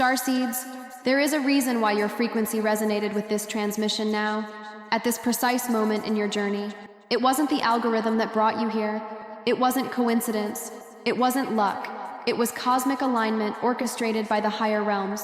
Starseeds, there is a reason why your frequency resonated with this transmission now, at this precise moment in your journey. It wasn't the algorithm that brought you here. It wasn't coincidence. It wasn't luck. It was cosmic alignment orchestrated by the higher realms.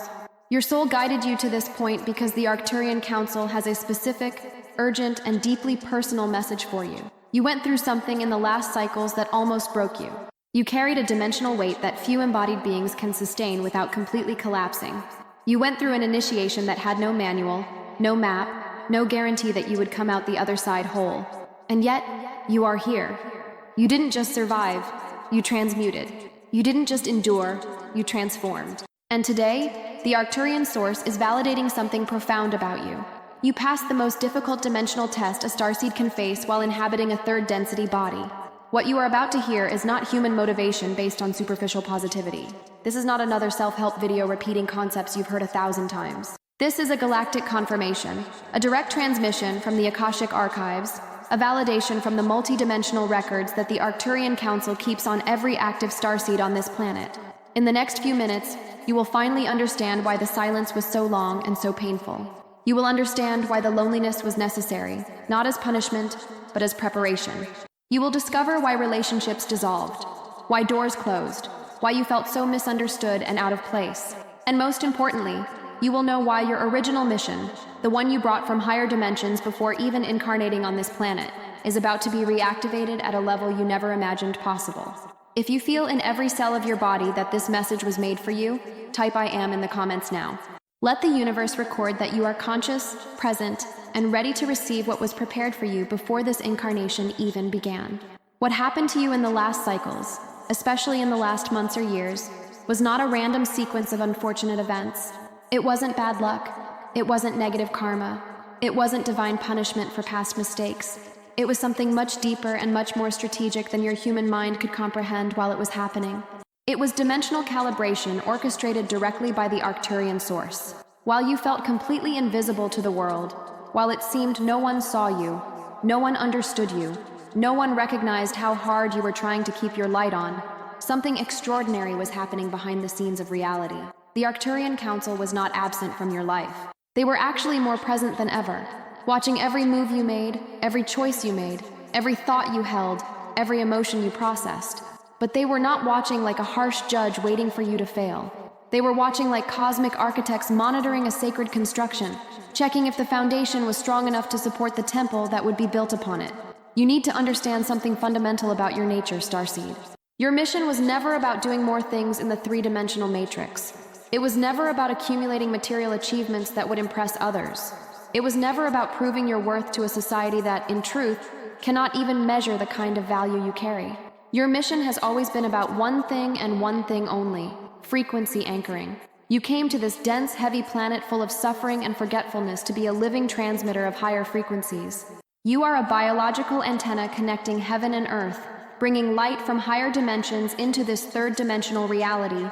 Your soul guided you to this point because the Arcturian Council has a specific, urgent, and deeply personal message for you. You went through something in the last cycles that almost broke you. You carried a dimensional weight that few embodied beings can sustain without completely collapsing. You went through an initiation that had no manual, no map, no guarantee that you would come out the other side whole. And yet, you are here. You didn't just survive, you transmuted. You didn't just endure, you transformed. And today, the Arcturian source is validating something profound about you. You passed the most difficult dimensional test a starseed can face while inhabiting a third density body. What you are about to hear is not human motivation based on superficial positivity. This is not another self-help video repeating concepts you've heard 1,000 times. This is a galactic confirmation, a direct transmission from the Akashic archives, a validation from the multi-dimensional records that the Arcturian Council keeps on every active starseed on this planet. In the next few minutes, you will finally understand why the silence was so long and so painful. You will understand why the loneliness was necessary, not as punishment, but as preparation. You will discover why relationships dissolved, why doors closed, why you felt so misunderstood and out of place. And most importantly, you will know why your original mission, the one you brought from higher dimensions before even incarnating on this planet, is about to be reactivated at a level you never imagined possible. If you feel in every cell of your body that this message was made for you, type I am in the comments now. Let the universe record that you are conscious, present, and ready to receive what was prepared for you before this incarnation even began. What happened to you in the last cycles, especially in the last months or years, was not a random sequence of unfortunate events. It wasn't bad luck. It wasn't negative karma. It wasn't divine punishment for past mistakes. It was something much deeper and much more strategic than your human mind could comprehend while it was happening. It was dimensional calibration orchestrated directly by the Arcturian source. While you felt completely invisible to the world, while it seemed no one saw you, no one understood you, no one recognized how hard you were trying to keep your light on, something extraordinary was happening behind the scenes of reality. The Arcturian Council was not absent from your life. They were actually more present than ever, watching every move you made, every choice you made, every thought you held, every emotion you processed. But they were not watching like a harsh judge waiting for you to fail. They were watching like cosmic architects monitoring a sacred construction, checking if the foundation was strong enough to support the temple that would be built upon it. You need to understand something fundamental about your nature, Starseed. Your mission was never about doing more things in the three-dimensional matrix. It was never about accumulating material achievements that would impress others. It was never about proving your worth to a society that, in truth, cannot even measure the kind of value you carry. Your mission has always been about one thing and one thing only: frequency anchoring. You came to this dense, heavy planet full of suffering and forgetfulness to be a living transmitter of higher frequencies. You are a biological antenna connecting heaven and earth, bringing light from higher dimensions into this third-dimensional reality.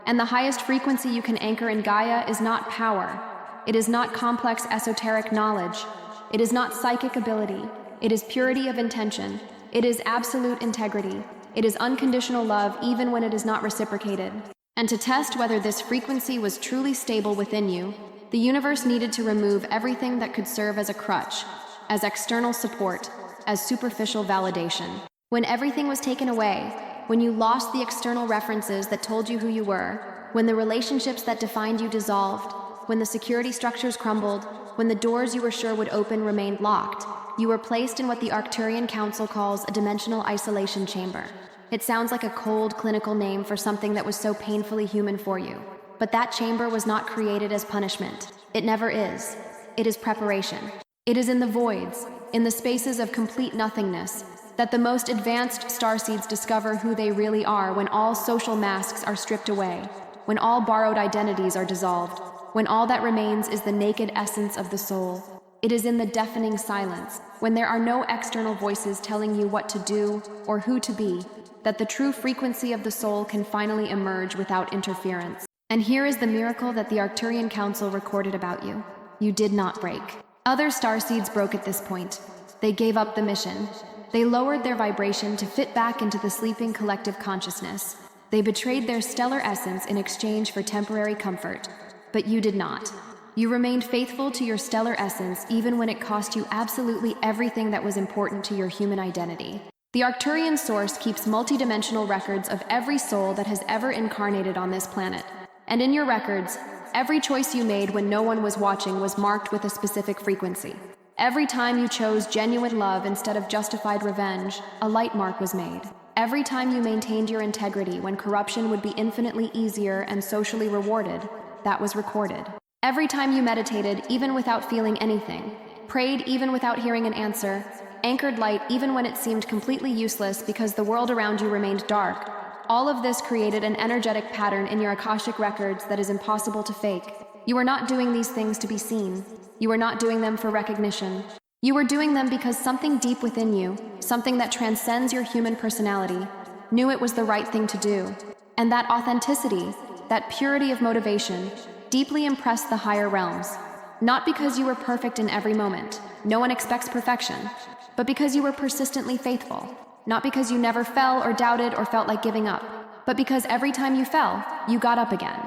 And the highest frequency you can anchor in Gaia is not power. It is not complex esoteric knowledge. It is not psychic ability. It is purity of intention. It is absolute integrity. It is unconditional love even when it is not reciprocated. And to test whether this frequency was truly stable within you, the universe needed to remove everything that could serve as a crutch, as external support, as superficial validation. When everything was taken away, when you lost the external references that told you who you were, when the relationships that defined you dissolved, when the security structures crumbled, when the doors you were sure would open remained locked, you were placed in what the Arcturian Council calls a dimensional isolation chamber. It sounds like a cold, clinical name for something that was so painfully human for you. But that chamber was not created as punishment. It never is. It is preparation. It is in the voids, in the spaces of complete nothingness, that the most advanced starseeds discover who they really are when all social masks are stripped away, when all borrowed identities are dissolved, when all that remains is the naked essence of the soul. It is in the deafening silence, when there are no external voices telling you what to do or who to be, that the true frequency of the soul can finally emerge without interference. And here is the miracle that the Arcturian Council recorded about you. You did not break. Other starseeds broke at this point. They gave up the mission. They lowered their vibration to fit back into the sleeping collective consciousness. They betrayed their stellar essence in exchange for temporary comfort. But you did not. You remained faithful to your stellar essence even when it cost you absolutely everything that was important to your human identity. The Arcturian source keeps multidimensional records of every soul that has ever incarnated on this planet. And in your records, every choice you made when no one was watching was marked with a specific frequency. Every time you chose genuine love instead of justified revenge, a light mark was made. Every time you maintained your integrity when corruption would be infinitely easier and socially rewarded, that was recorded. Every time you meditated even without feeling anything, prayed even without hearing an answer, anchored light even when it seemed completely useless because the world around you remained dark, all of this created an energetic pattern in your Akashic records that is impossible to fake. You were not doing these things to be seen. You were not doing them for recognition. You were doing them because something deep within you, something that transcends your human personality, knew it was the right thing to do. And that authenticity, that purity of motivation, deeply impressed the higher realms. Not because you were perfect in every moment. No one expects perfection. But because you were persistently faithful. Not because you never fell or doubted or felt like giving up. But because every time you fell, you got up again.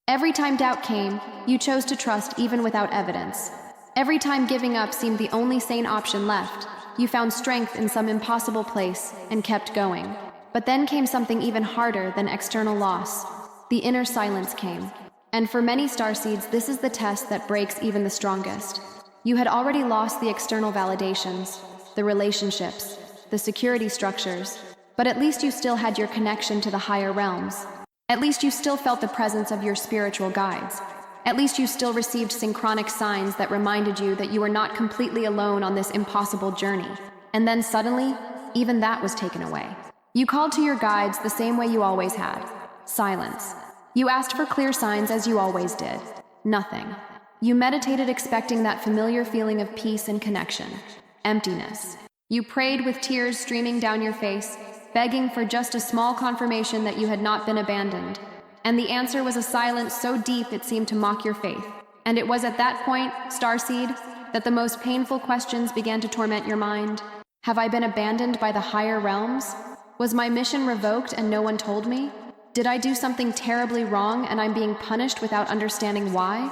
Every time doubt came, you chose to trust even without evidence. Every time giving up seemed the only sane option left, you found strength in some impossible place and kept going. But then came something even harder than external loss. The inner silence came. And for many starseeds, this is the test that breaks even the strongest. You had already lost the external validations, the relationships, the security structures, but at least you still had your connection to the higher realms. At least you still felt the presence of your spiritual guides. At least you still received synchronic signs that reminded you that you were not completely alone on this impossible journey. And then suddenly, even that was taken away. You called to your guides the same way you always had. Silence. You asked for clear signs as you always did. Nothing. You meditated expecting that familiar feeling of peace and connection. Emptiness. You prayed with tears streaming down your face, begging for just a small confirmation that you had not been abandoned. And the answer was a silence so deep it seemed to mock your faith. And it was at that point, Starseed, that the most painful questions began to torment your mind. Have I been abandoned by the higher realms? Was my mission revoked and no one told me? Did I do something terribly wrong and I'm being punished without understanding why?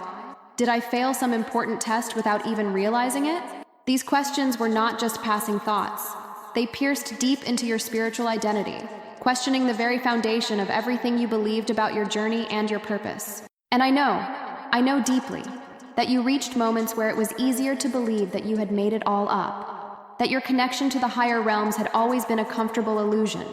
Did I fail some important test without even realizing it? These questions were not just passing thoughts. They pierced deep into your spiritual identity, questioning the very foundation of everything you believed about your journey and your purpose. And I know deeply, that you reached moments where it was easier to believe that you had made it all up, that your connection to the higher realms had always been a comfortable illusion,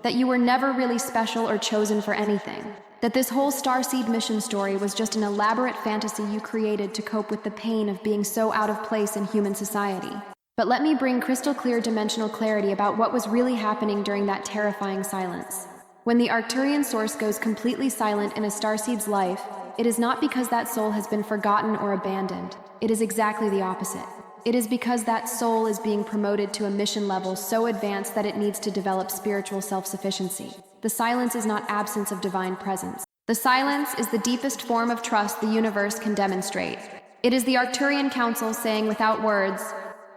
that you were never really special or chosen for anything, that this whole Starseed mission story was just an elaborate fantasy you created to cope with the pain of being so out of place in human society. But let me bring crystal clear dimensional clarity about what was really happening during that terrifying silence. When the Arcturian source goes completely silent in a starseed's life, it is not because that soul has been forgotten or abandoned. It is exactly the opposite. It is because that soul is being promoted to a mission level so advanced that it needs to develop spiritual self-sufficiency. The silence is not absence of divine presence. The silence is the deepest form of trust the universe can demonstrate. It is the Arcturian Council saying without words,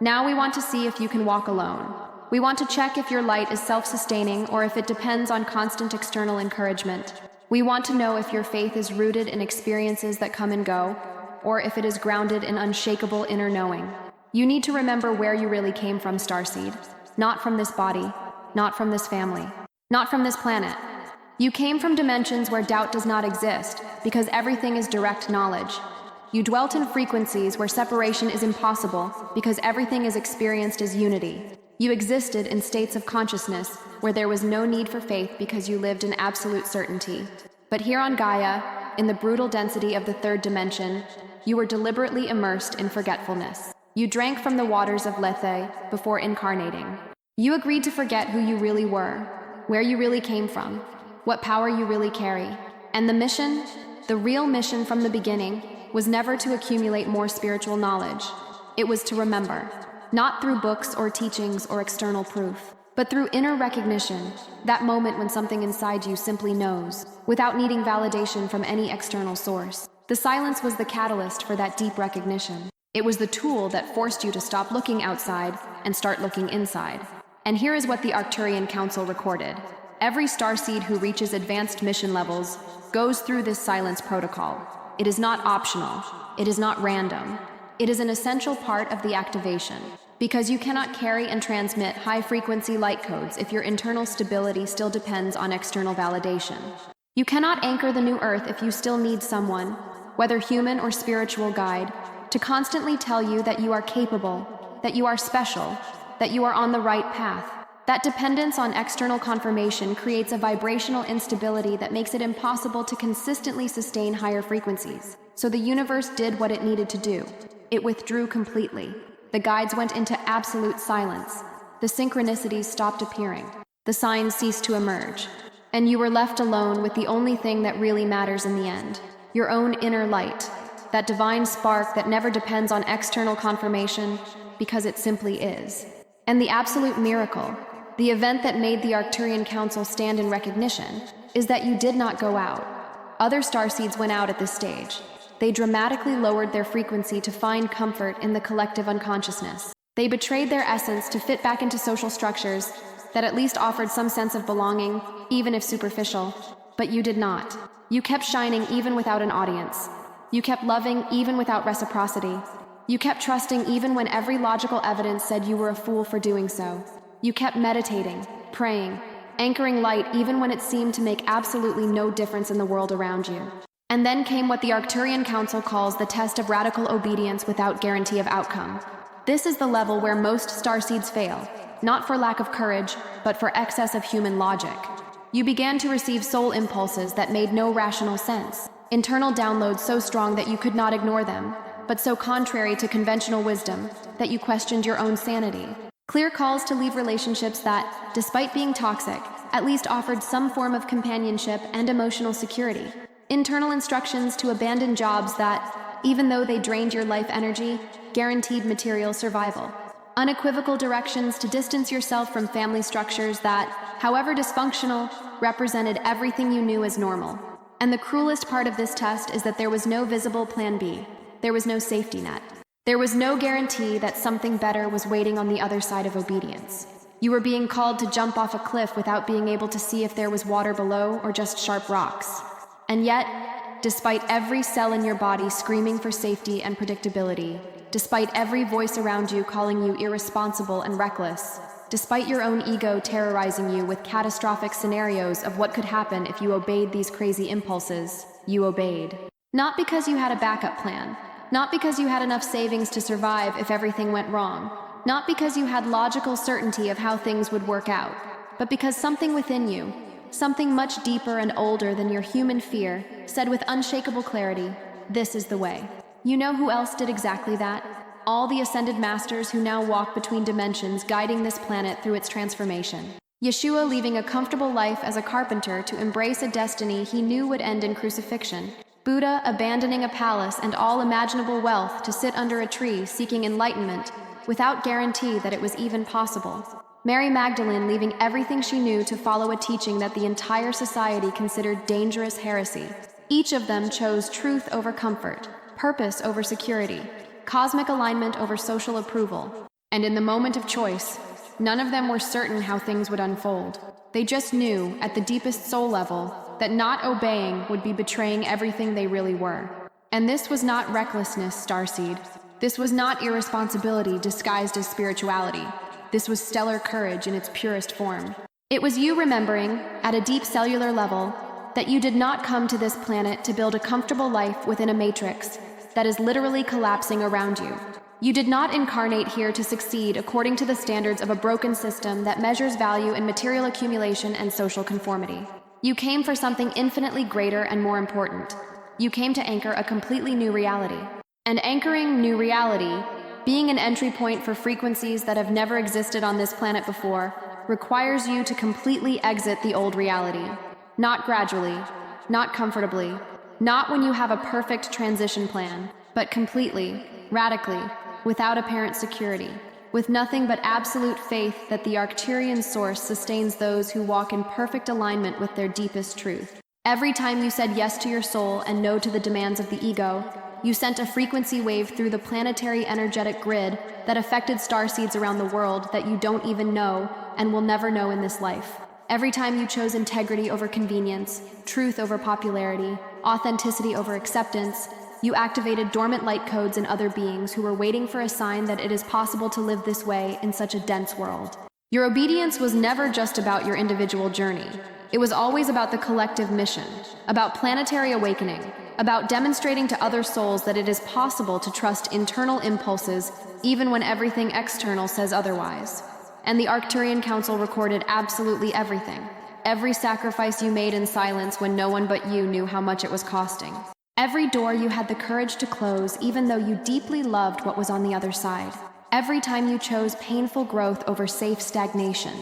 "Now we want to see if you can walk alone. We want to check if your light is self-sustaining or if it depends on constant external encouragement. We want to know if your faith is rooted in experiences that come and go, or if it is grounded in unshakable inner knowing. You need to remember where you really came from, Starseed. Not from this body, not from this family, not from this planet. You came from dimensions where doubt does not exist, because everything is direct knowledge. You dwelt in frequencies where separation is impossible, because everything is experienced as unity. You existed in states of consciousness where there was no need for faith because you lived in absolute certainty. But here on Gaia, in the brutal density of the third dimension, you were deliberately immersed in forgetfulness. You drank from the waters of Lethe before incarnating. You agreed to forget who you really were, where you really came from, what power you really carry. And the mission, the real mission from the beginning, was never to accumulate more spiritual knowledge. It was to remember, not through books or teachings or external proof, but through inner recognition, that moment when something inside you simply knows, without needing validation from any external source. The silence was the catalyst for that deep recognition. It was the tool that forced you to stop looking outside and start looking inside. And here is what the Arcturian Council recorded. Every starseed who reaches advanced mission levels goes through this silence protocol. It is not optional. It is not random. It is an essential part of the activation. Because you cannot carry and transmit high-frequency light codes if your internal stability still depends on external validation. You cannot anchor the new Earth if you still need someone, whether human or spiritual guide, to constantly tell you that you are capable, that you are special, that you are on the right path. That dependence on external confirmation creates a vibrational instability that makes it impossible to consistently sustain higher frequencies. So the universe did what it needed to do. It withdrew completely. The guides went into absolute silence. The synchronicities stopped appearing. The signs ceased to emerge. And you were left alone with the only thing that really matters in the end. Your own inner light. That divine spark that never depends on external confirmation, because it simply is. And the absolute miracle, the event that made the Arcturian Council stand in recognition, is that you did not go out. Other starseeds went out at this stage. They dramatically lowered their frequency to find comfort in the collective unconsciousness. They betrayed their essence to fit back into social structures that at least offered some sense of belonging, even if superficial. But you did not. You kept shining even without an audience. You kept loving even without reciprocity. You kept trusting even when every logical evidence said you were a fool for doing so. You kept meditating, praying, anchoring light even when it seemed to make absolutely no difference in the world around you. And then came what the Arcturian Council calls the test of radical obedience without guarantee of outcome. This is the level where most starseeds fail, not for lack of courage, but for excess of human logic. You began to receive soul impulses that made no rational sense, internal downloads so strong that you could not ignore them, but so contrary to conventional wisdom that you questioned your own sanity. Clear calls to leave relationships that, despite being toxic, at least offered some form of companionship and emotional security. Internal instructions to abandon jobs that, even though they drained your life energy, guaranteed material survival. Unequivocal directions to distance yourself from family structures that, however dysfunctional, represented everything you knew as normal. And the cruelest part of this test is that there was no visible plan B. There was no safety net. There was no guarantee that something better was waiting on the other side of obedience. You were being called to jump off a cliff without being able to see if there was water below or just sharp rocks. And yet, despite every cell in your body screaming for safety and predictability, despite every voice around you calling you irresponsible and reckless, despite your own ego terrorizing you with catastrophic scenarios of what could happen if you obeyed these crazy impulses, you obeyed. Not because you had a backup plan, not because you had enough savings to survive if everything went wrong, not because you had logical certainty of how things would work out, but because something within you, something much deeper and older than your human fear, said with unshakable clarity, "This is the way." You know who else did exactly that? All the ascended masters who now walk between dimensions guiding this planet through its transformation. Yeshua leaving a comfortable life as a carpenter to embrace a destiny he knew would end in crucifixion. Buddha abandoning a palace and all imaginable wealth to sit under a tree seeking enlightenment without guarantee that it was even possible. Mary Magdalene leaving everything she knew to follow a teaching that the entire society considered dangerous heresy. Each of them chose truth over comfort, purpose over security, cosmic alignment over social approval. And in the moment of choice, none of them were certain how things would unfold. They just knew, at the deepest soul level, that not obeying would be betraying everything they really were. And this was not recklessness, Starseed. This was not irresponsibility disguised as spirituality. This was stellar courage in its purest form. It was you remembering, at a deep cellular level, that you did not come to this planet to build a comfortable life within a matrix that is literally collapsing around you. You did not incarnate here to succeed according to the standards of a broken system that measures value in material accumulation and social conformity. You came for something infinitely greater and more important. You came to anchor a completely new reality. And anchoring new reality, being an entry point for frequencies that have never existed on this planet before, requires you to completely exit the old reality. Not gradually, not comfortably, not when you have a perfect transition plan, but completely, radically, without apparent security, with nothing but absolute faith that the Arcturian source sustains those who walk in perfect alignment with their deepest truth. Every time you said yes to your soul and no to the demands of the ego, you sent a frequency wave through the planetary energetic grid that affected starseeds around the world that you don't even know and will never know in this life. Every time you chose integrity over convenience, truth over popularity, authenticity over acceptance, you activated dormant light codes in other beings who were waiting for a sign that it is possible to live this way in such a dense world. Your obedience was never just about your individual journey. It was always about the collective mission, about planetary awakening, about demonstrating to other souls that it is possible to trust internal impulses even when everything external says otherwise. And the Arcturian Council recorded absolutely everything. Every sacrifice you made in silence when no one but you knew how much it was costing. Every door you had the courage to close even though you deeply loved what was on the other side. Every time you chose painful growth over safe stagnation.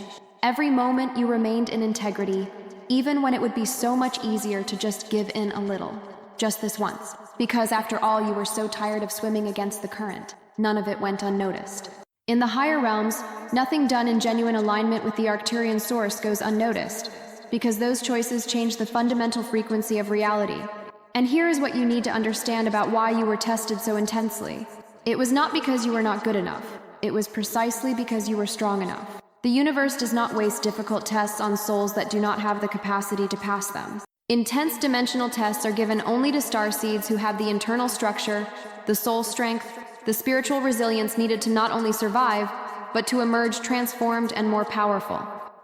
Every moment you remained in integrity, even when it would be so much easier to just give in a little. Just this once. Because after all, you were so tired of swimming against the current. None of it went unnoticed. In the higher realms, nothing done in genuine alignment with the Arcturian source goes unnoticed, because those choices change the fundamental frequency of reality. And here is what you need to understand about why you were tested so intensely. It was not because you were not good enough. It was precisely because you were strong enough. The universe does not waste difficult tests on souls that do not have the capacity to pass them. Intense dimensional tests are given only to starseeds who have the internal structure, the soul strength, the spiritual resilience needed to not only survive, but to emerge transformed and more powerful.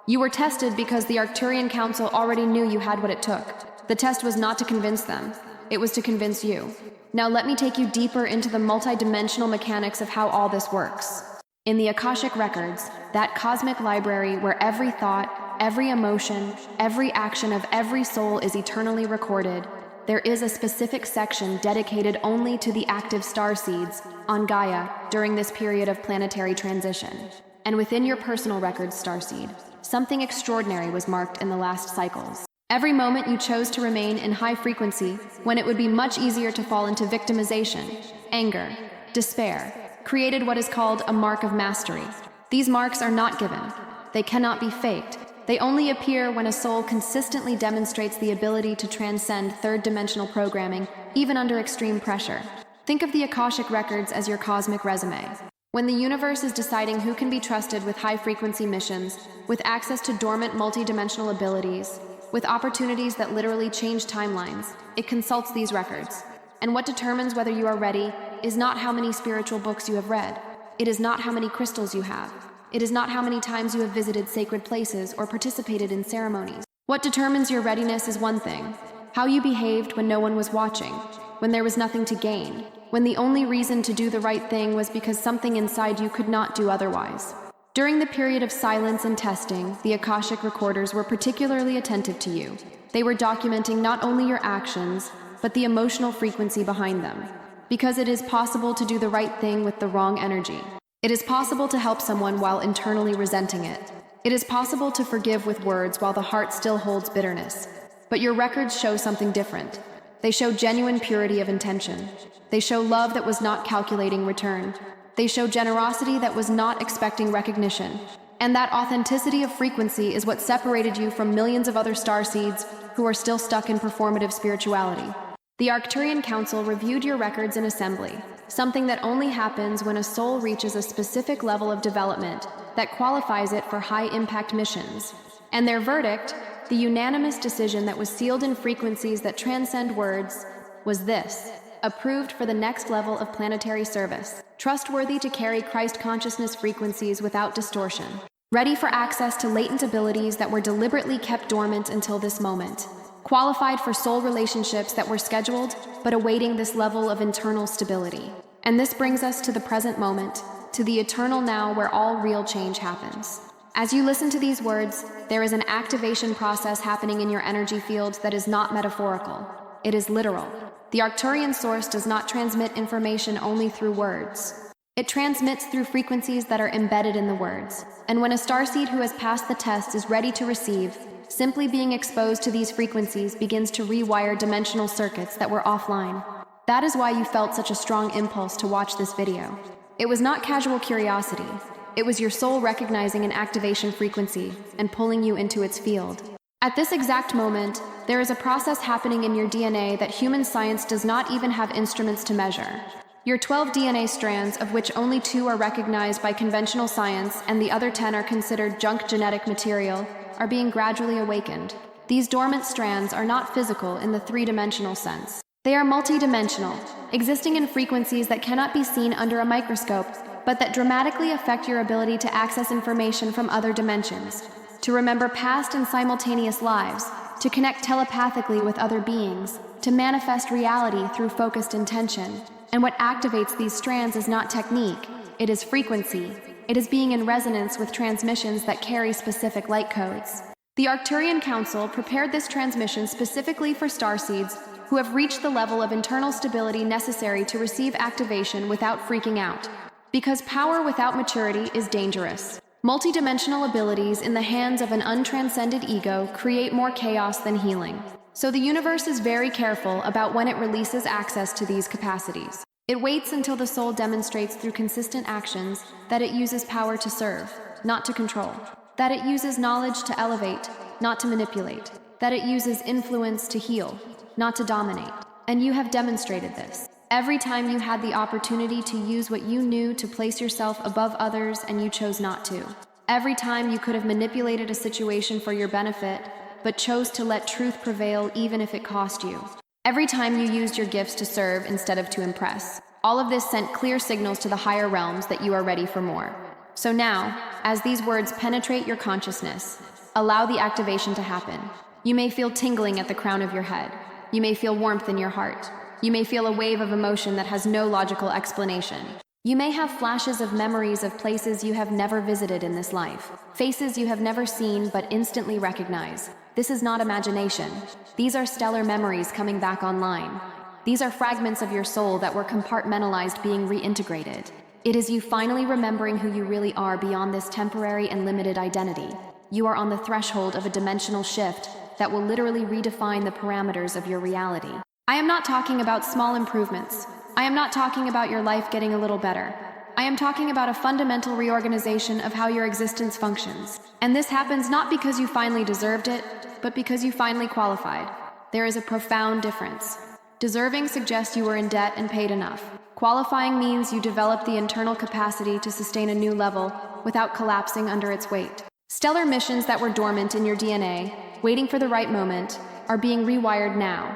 You were tested because the Arcturian Council already knew you had what it took. The test was not to convince them, it was to convince you. Now let me take you deeper into the multidimensional mechanics of how all this works. In the Akashic Records, that cosmic library where every thought, every emotion, every action of every soul is eternally recorded, there is a specific section dedicated only to the active starseeds on Gaia during this period of planetary transition. And within your personal records, starseed, something extraordinary was marked in the last cycles. Every moment you chose to remain in high frequency, when it would be much easier to fall into victimization, anger, despair, created what is called a mark of mastery. These marks are not given. They cannot be faked. They only appear when a soul consistently demonstrates the ability to transcend third-dimensional programming, even under extreme pressure. Think of the Akashic Records as your cosmic resume. When the universe is deciding who can be trusted with high-frequency missions, with access to dormant multidimensional abilities, with opportunities that literally change timelines, it consults these records. And what determines whether you are ready is not how many spiritual books you have read. It is not how many crystals you have. It is not how many times you have visited sacred places or participated in ceremonies. What determines your readiness is one thing: how you behaved when no one was watching, when there was nothing to gain, when the only reason to do the right thing was because something inside you could not do otherwise. During the period of silence and testing, the Akashic recorders were particularly attentive to you. They were documenting not only your actions, but the emotional frequency behind them. Because it is possible to do the right thing with the wrong energy. It is possible to help someone while internally resenting it. It is possible to forgive with words while the heart still holds bitterness. But your records show something different. They show genuine purity of intention. They show love that was not calculating return. They show generosity that was not expecting recognition. And that authenticity of frequency is what separated you from millions of other starseeds who are still stuck in performative spirituality. The Arcturian Council reviewed your records in assembly, something that only happens when a soul reaches a specific level of development that qualifies it for high-impact missions. And their verdict, the unanimous decision that was sealed in frequencies that transcend words, was this: approved for the next level of planetary service, trustworthy to carry Christ consciousness frequencies without distortion, ready for access to latent abilities that were deliberately kept dormant until this moment, qualified for soul relationships that were scheduled but awaiting this level of internal stability. And this brings us to the present moment, to the eternal now where all real change happens. As you listen to these words, there is an activation process happening in your energy field that is not metaphorical. It is literal. The Arcturian source does not transmit information only through words. It transmits through frequencies that are embedded in the words. And when a starseed who has passed the test is ready to receive, simply being exposed to these frequencies begins to rewire dimensional circuits that were offline. That is why you felt such a strong impulse to watch this video. It was not casual curiosity. It was your soul recognizing an activation frequency and pulling you into its field. At this exact moment, there is a process happening in your DNA that human science does not even have instruments to measure. Your 12 DNA strands, of which only 2 are recognized by conventional science and the other 10 are considered junk genetic material, are being gradually awakened. These dormant strands are not physical in the three-dimensional sense. They are multidimensional, existing in frequencies that cannot be seen under a microscope, but that dramatically affect your ability to access information from other dimensions, to remember past and simultaneous lives, to connect telepathically with other beings, to manifest reality through focused intention. And what activates these strands is not technique, it is frequency. It is being in resonance with transmissions that carry specific light codes. The Arcturian Council prepared this transmission specifically for starseeds who have reached the level of internal stability necessary to receive activation without freaking out. Because power without maturity is dangerous. Multidimensional abilities in the hands of an untranscended ego create more chaos than healing. So the universe is very careful about when it releases access to these capacities. It waits until the soul demonstrates through consistent actions that it uses power to serve, not to control. That it uses knowledge to elevate, not to manipulate. That it uses influence to heal, not to dominate. And you have demonstrated this. Every time you had the opportunity to use what you knew to place yourself above others and you chose not to. Every time you could have manipulated a situation for your benefit, but chose to let truth prevail even if it cost you. Every time you used your gifts to serve instead of to impress. All of this sent clear signals to the higher realms that you are ready for more. So now, as these words penetrate your consciousness, allow the activation to happen. You may feel tingling at the crown of your head. You may feel warmth in your heart. You may feel a wave of emotion that has no logical explanation. You may have flashes of memories of places you have never visited in this life, faces you have never seen but instantly recognize. This is not imagination. These are stellar memories coming back online. These are fragments of your soul that were compartmentalized being reintegrated. It is you finally remembering who you really are beyond this temporary and limited identity. You are on the threshold of a dimensional shift that will literally redefine the parameters of your reality. I am not talking about small improvements. I am not talking about your life getting a little better. I am talking about a fundamental reorganization of how your existence functions. And this happens not because you finally deserved it, but because you finally qualified. There is a profound difference. Deserving suggests you were in debt and paid enough. Qualifying means you developed the internal capacity to sustain a new level without collapsing under its weight. Stellar missions that were dormant in your DNA, waiting for the right moment, are being rewired now.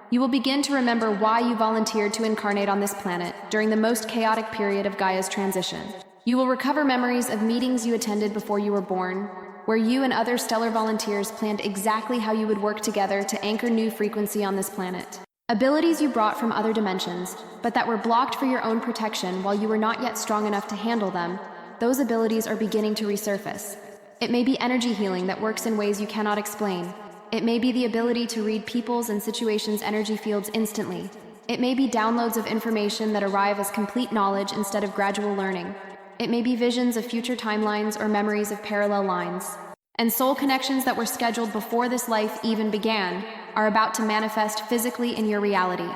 You will begin to remember why you volunteered to incarnate on this planet during the most chaotic period of Gaia's transition. You will recover memories of meetings you attended before you were born, where you and other stellar volunteers planned exactly how you would work together to anchor new frequency on this planet. Abilities you brought from other dimensions, but that were blocked for your own protection while you were not yet strong enough to handle them, those abilities are beginning to resurface. It may be energy healing that works in ways you cannot explain. It may be the ability to read people's and situations' energy fields instantly. It may be downloads of information that arrive as complete knowledge instead of gradual learning. It may be visions of future timelines or memories of parallel lines. And soul connections that were scheduled before this life even began are about to manifest physically in your reality.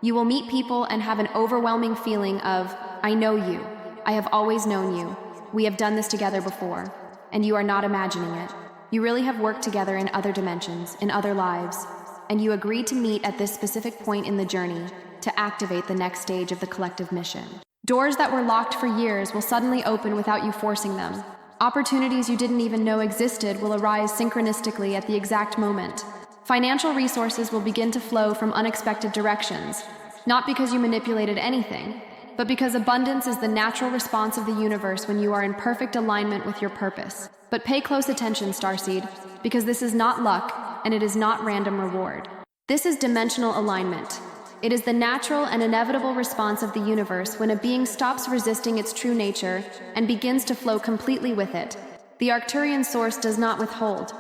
You will meet people and have an overwhelming feeling of, I know you. I have always known you. We have done this together before. And you are not imagining it. You really have worked together in other dimensions, in other lives, and you agreed to meet at this specific point in the journey to activate the next stage of the collective mission. Doors that were locked for years will suddenly open without you forcing them. Opportunities you didn't even know existed will arise synchronistically at the exact moment. Financial resources will begin to flow from unexpected directions, not because you manipulated anything, but because abundance is the natural response of the universe when you are in perfect alignment with your purpose. But pay close attention, Starseed, because this is not luck, and it is not random reward. This is dimensional alignment. It is the natural and inevitable response of the universe when a being stops resisting its true nature and begins to flow completely with it. The Arcturian source does not withhold.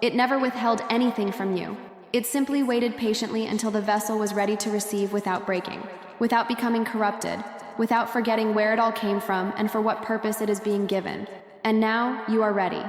It never withheld anything from you. It simply waited patiently until the vessel was ready to receive without breaking, without becoming corrupted, without forgetting where it all came from and for what purpose it is being given. And now, you are ready.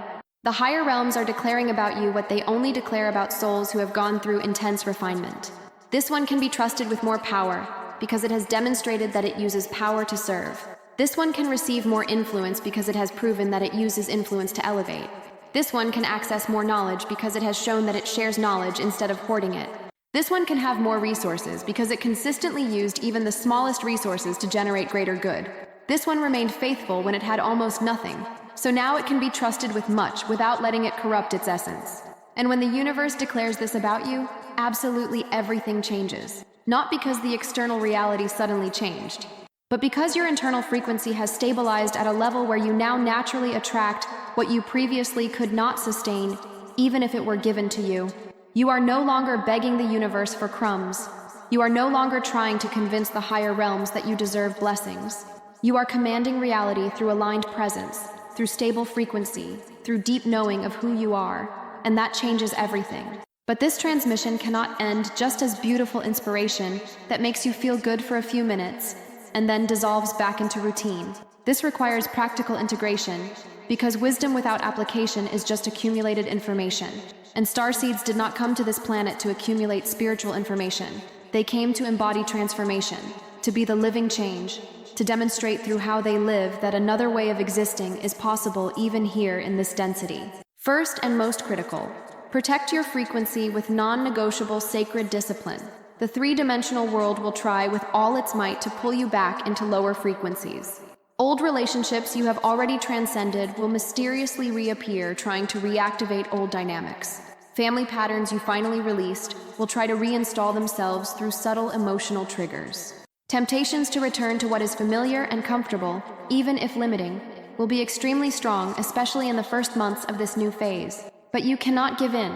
The higher realms are declaring about you what they only declare about souls who have gone through intense refinement. This one can be trusted with more power, because it has demonstrated that it uses power to serve. This one can receive more influence because it has proven that it uses influence to elevate. This one can access more knowledge because it has shown that it shares knowledge instead of hoarding it. This one can have more resources because it consistently used even the smallest resources to generate greater good. This one remained faithful when it had almost nothing, So now it can be trusted with much without letting it corrupt its essence. And when the universe declares this about you, absolutely everything changes. Not because the external reality suddenly changed, but because your internal frequency has stabilized at a level where you now naturally attract what you previously could not sustain, even if it were given to you. You are no longer begging the universe for crumbs. You are no longer trying to convince the higher realms that you deserve blessings. You are commanding reality through aligned presence, through stable frequency, through deep knowing of who you are, and that changes everything. But this transmission cannot end just as beautiful inspiration that makes you feel good for a few minutes and then dissolves back into routine. This requires practical integration, because wisdom without application is just accumulated information. And starseeds did not come to this planet to accumulate spiritual information. They came to embody transformation, to be the living change, to demonstrate through how they live that another way of existing is possible even here in this density. First and most critical, protect your frequency with non-negotiable sacred discipline. The three-dimensional world will try with all its might to pull you back into lower frequencies. Old relationships you have already transcended will mysteriously reappear, trying to reactivate old dynamics. Family patterns you finally released will try to reinstall themselves through subtle emotional triggers. Temptations to return to what is familiar and comfortable, even if limiting, will be extremely strong, especially in the first months of this new phase. But you cannot give in.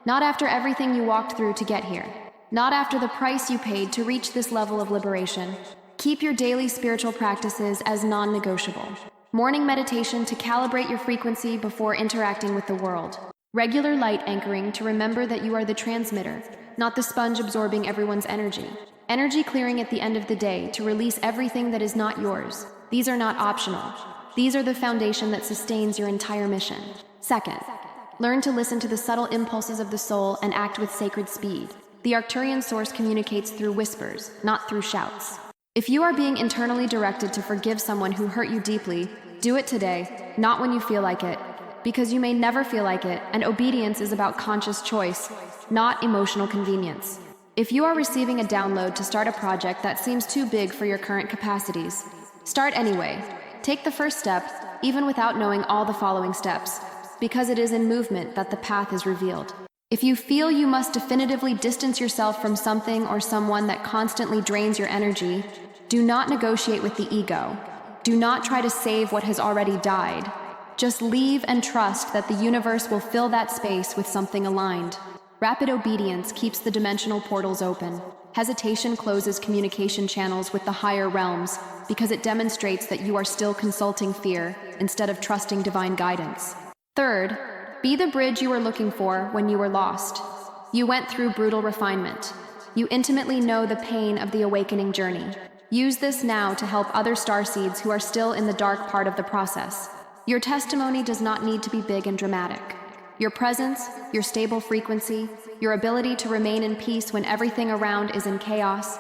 Not after everything you walked through to get here. Not after the price you paid to reach this level of liberation. Keep your daily spiritual practices as non-negotiable. Morning meditation to calibrate your frequency before interacting with the world. Regular light anchoring to remember that you are the transmitter, not the sponge absorbing everyone's energy. Energy clearing at the end of the day to release everything that is not yours. These are not optional. These are the foundation that sustains your entire mission. Second, learn to listen to the subtle impulses of the soul and act with sacred speed. The Arcturian source communicates through whispers, not through shouts. If you are being internally directed to forgive someone who hurt you deeply, do it today, not when you feel like it, because you may never feel like it, and obedience is about conscious choice, not emotional convenience. If you are receiving a download to start a project that seems too big for your current capacities, start anyway. Take the first step, even without knowing all the following steps, because it is in movement that the path is revealed. If you feel you must definitively distance yourself from something or someone that constantly drains your energy, do not negotiate with the ego. Do not try to save what has already died. Just leave and trust that the universe will fill that space with something aligned. Rapid obedience keeps the dimensional portals open. Hesitation closes communication channels with the higher realms because it demonstrates that you are still consulting fear instead of trusting divine guidance. Third, be the bridge you were looking for when you were lost. You went through brutal refinement. You intimately know the pain of the awakening journey. Use this now to help other starseeds who are still in the dark part of the process. Your testimony does not need to be big and dramatic. Your presence, your stable frequency, your ability to remain in peace when everything around is in chaos,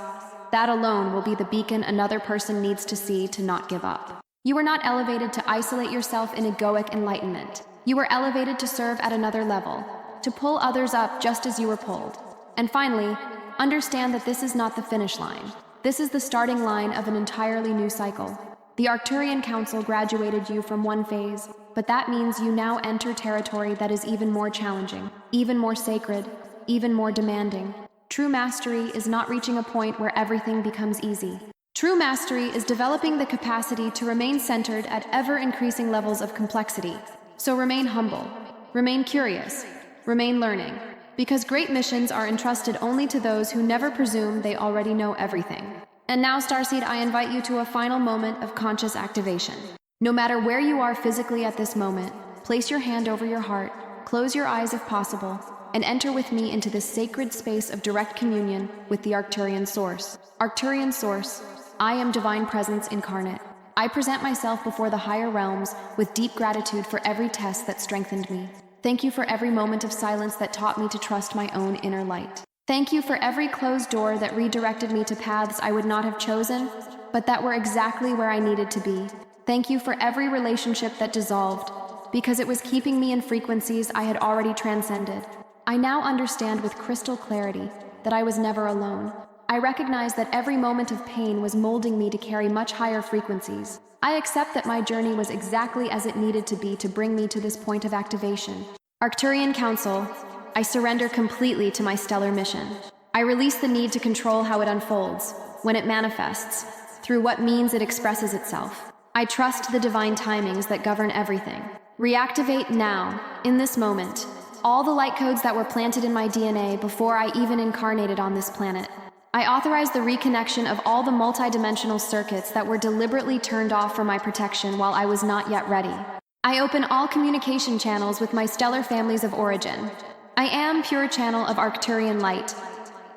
that alone will be the beacon another person needs to see to not give up. You were not elevated to isolate yourself in egoic enlightenment. You were elevated to serve at another level, to pull others up just as you were pulled. And finally, understand that this is not the finish line. This is the starting line of an entirely new cycle. The Arcturian Council graduated you from one phase, but that means you now enter territory that is even more challenging, even more sacred, even more demanding. True mastery is not reaching a point where everything becomes easy. True mastery is developing the capacity to remain centered at ever-increasing levels of complexity. So remain humble, remain curious, remain learning, because great missions are entrusted only to those who never presume they already know everything. And now, Starseed, I invite you to a final moment of conscious activation. No matter where you are physically at this moment, place your hand over your heart, close your eyes if possible, and enter with me into this sacred space of direct communion with the Arcturian Source. Arcturian Source, I am Divine Presence incarnate. I present myself before the higher realms with deep gratitude for every test that strengthened me. Thank you for every moment of silence that taught me to trust my own inner light. Thank you for every closed door that redirected me to paths I would not have chosen, but that were exactly where I needed to be. Thank you for every relationship that dissolved, because it was keeping me in frequencies I had already transcended. I now understand with crystal clarity that I was never alone. I recognize that every moment of pain was molding me to carry much higher frequencies. I accept that my journey was exactly as it needed to be to bring me to this point of activation. Arcturian Council, I surrender completely to my stellar mission. I release the need to control how it unfolds, when it manifests, through what means it expresses itself. I trust the divine timings that govern everything. Reactivate now, in this moment, all the light codes that were planted in my DNA before I even incarnated on this planet. I authorize the reconnection of all the multidimensional circuits that were deliberately turned off for my protection while I was not yet ready. I open all communication channels with my stellar families of origin. I am pure channel of Arcturian light.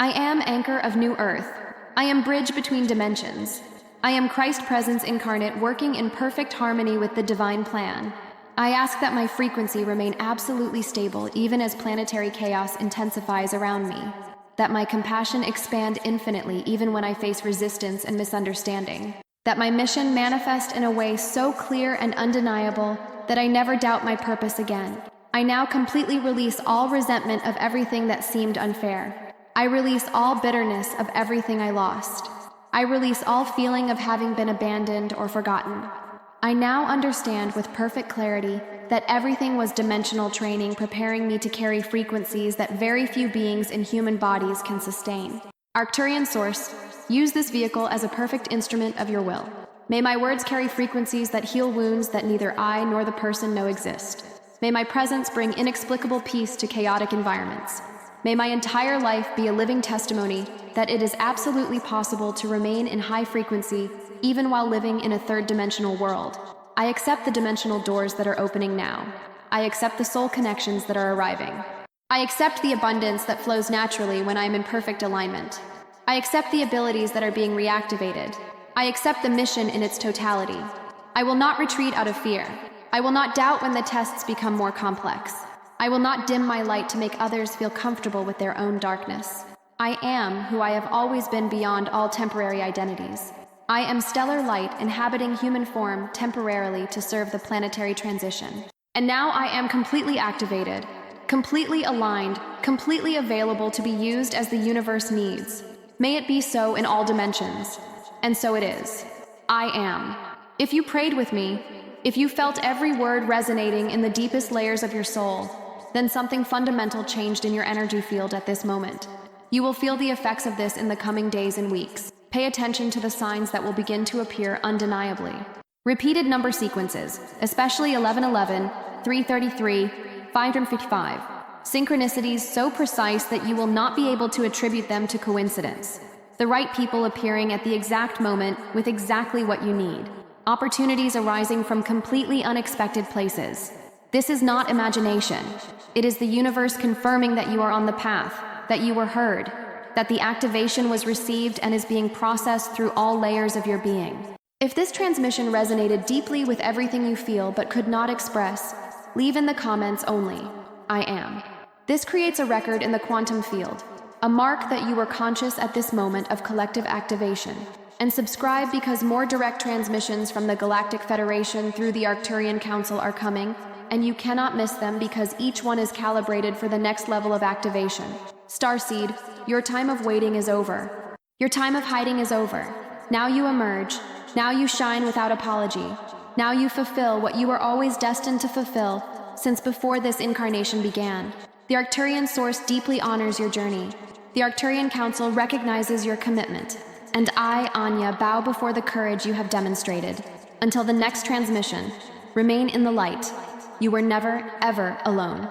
I am anchor of new earth. I am bridge between dimensions. I am Christ presence incarnate working in perfect harmony with the divine plan. I ask that my frequency remain absolutely stable even as planetary chaos intensifies around me. That my compassion expand infinitely even when I face resistance and misunderstanding. That my mission manifest in a way so clear and undeniable that I never doubt my purpose again. I now completely release all resentment of everything that seemed unfair. I release all bitterness of everything I lost. I release all feeling of having been abandoned or forgotten. I now understand with perfect clarity that everything was dimensional training preparing me to carry frequencies that very few beings in human bodies can sustain. Arcturian Source, use this vehicle as a perfect instrument of your will. May my words carry frequencies that heal wounds that neither I nor the person know exist. May my presence bring inexplicable peace to chaotic environments. May my entire life be a living testimony that it is absolutely possible to remain in high frequency even while living in a third-dimensional world. I accept the dimensional doors that are opening now. I accept the soul connections that are arriving. I accept the abundance that flows naturally when I am in perfect alignment. I accept the abilities that are being reactivated. I accept the mission in its totality. I will not retreat out of fear. I will not doubt when the tests become more complex. I will not dim my light to make others feel comfortable with their own darkness. I am who I have always been beyond all temporary identities. I am stellar light inhabiting human form temporarily to serve the planetary transition. And now I am completely activated, completely aligned, completely available to be used as the universe needs. May it be so in all dimensions. And so it is. I am. If you prayed with me, if you felt every word resonating in the deepest layers of your soul, then something fundamental changed in your energy field at this moment. You will feel the effects of this in the coming days and weeks. Pay attention to the signs that will begin to appear undeniably. Repeated number sequences, especially 1111, 333, 555. Synchronicities so precise that you will not be able to attribute them to coincidence. The right people appearing at the exact moment with exactly what you need. Opportunities arising from completely unexpected places. This is not imagination. It is the universe confirming that you are on the path, that you were heard, that the activation was received and is being processed through all layers of your being. If this transmission resonated deeply with everything you feel but could not express, leave in the comments only, I am. This creates a record in the quantum field, a mark that you were conscious at this moment of collective activation. And subscribe because more direct transmissions from the Galactic Federation through the Arcturian Council are coming, and you cannot miss them because each one is calibrated for the next level of activation. Starseed, your time of waiting is over. Your time of hiding is over. Now you emerge. Now you shine without apology. Now you fulfill what you were always destined to fulfill since before this incarnation began. The Arcturian Source deeply honors your journey. The Arcturian Council recognizes your commitment. And I, Anya, bow before the courage you have demonstrated. Until the next transmission, remain in the light. You were never, ever alone.